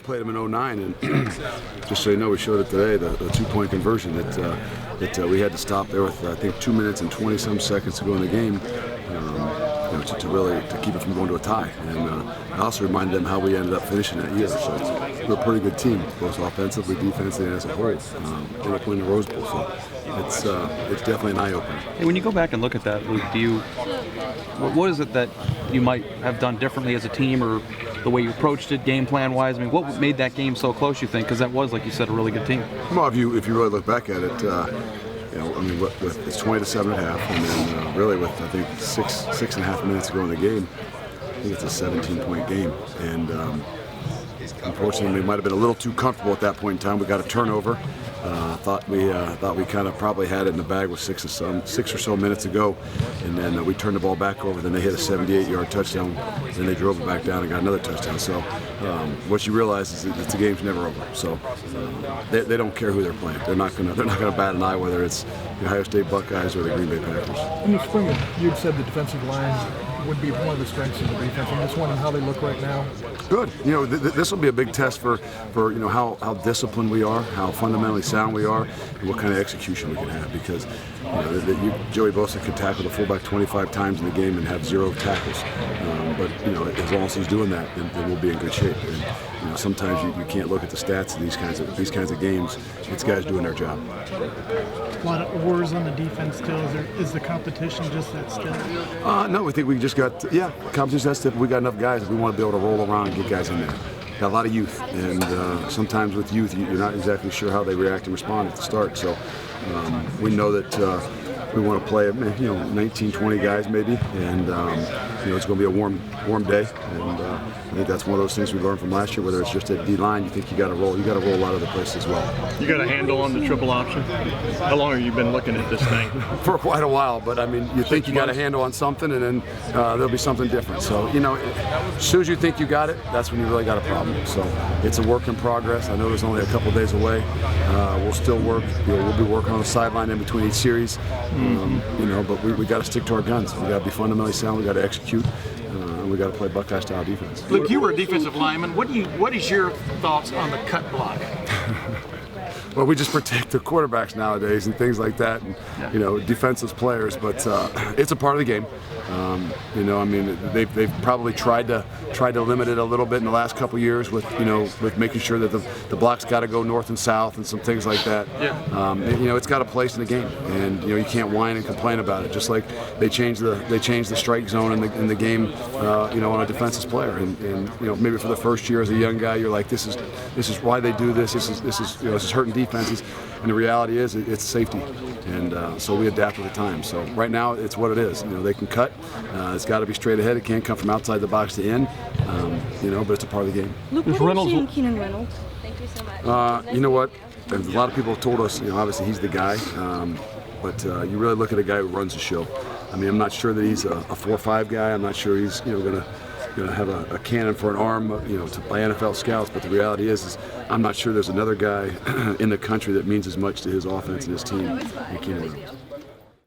played them in '09, and just so you know, we showed it today, the 2-point conversion that we had to stop there with, I think, 2 minutes and 20-some seconds to go in the game. To keep it from going to a tie. And I also reminded them how we ended up finishing that year. So we're a pretty good team, both offensively, defensively, and as a whole. Ended up winning the Rose Bowl, so it's definitely an eye-opener. Hey, when you go back and look at that, Luke, what is it that you might have done differently as a team, or the way you approached it, game plan-wise? I mean, what made that game so close, you think? Because that was, like you said, a really good team. Well, if you really look back at it, it's 20-7 at half, and then really with, I think, six and a half minutes to go in the game, I think it's a 17-point game. And unfortunately, we might have been a little too comfortable at that point in time. We got a turnover. Thought we kind of probably had it in the bag with six or so minutes to go, and then we turned the ball back over. Then they hit a 78-yard touchdown. Then they drove it back down and got another touchdown. So what you realize is that the game's never over. So they don't care who they're playing. They're not gonna bat an eye whether it's the Ohio State Buckeyes or the Green Bay Packers. In the spring, you'd said the defensive line would be one of the strengths of the defense. I'm just wondering how they look right now. Good. This will be a big test for how disciplined we are, how fundamentally sound we are, and what kind of execution we can have. Because Joey Bosa could tackle the fullback 25 times in the game and have 0 tackles. But as long as he's doing that, then we'll be in good shape. And sometimes you can't look at the stats of these kinds of games. It's guys doing their job. A lot of oars on the defense still. Is the competition just that stiff? No, we think we just got competition that stiff. We got enough guys that we want to be able to roll around and get guys in there. Got a lot of youth, and sometimes with youth, you're not exactly sure how they react and respond at the start. So we know that we want to play 19, 20 guys maybe, and it's going to be a warm day, and I think that's one of those things we learned from last year. Whether it's just at D-line, you think you got to roll a lot of the places as well. You got a handle on the triple option? How long have you been looking at this thing? For quite a while, but I mean, you think you got a handle on something, and then there'll be something different. So as soon as you think you got it, that's when you really got a problem. So it's a work in progress. I know there's only a couple days away. We'll still work. We'll be working on the sideline in between each series. But we got to stick to our guns. We got to be fundamentally sound. We got to execute. And we got to play Buckeye-style defense. Luke, you were a defensive lineman. What is your thoughts on the cut block? Well, we just protect the quarterbacks nowadays and things like that, and defensive players. But it's a part of the game. They've probably tried to limit it a little bit in the last couple years with making sure that the block's got to go north and south and some things like that. Yeah. It's got a place in the game, and you can't whine and complain about it. Just like they changed the strike zone in the game, on a defensive player, and maybe for the first year as a young guy, you're like, this is why they do this. This is hurting defenses, and the reality is it's safety, and so we adapt with the time. So right now it's what it is. They can cut. It's got to be straight ahead. It can't come from outside the box to in. But it's a part of the game. Luke, what are you seeing Keenan Reynolds? Thank you so much. You know what? A lot of people have told us, obviously he's the guy, but you really look at a guy who runs the show. I mean, I'm not sure that he's a 4-5 guy. I'm not sure he's going to have a cannon for an arm, by NFL scouts. But the reality is I'm not sure there's another guy in the country that means as much to his offense and his team than Keenan Reynolds.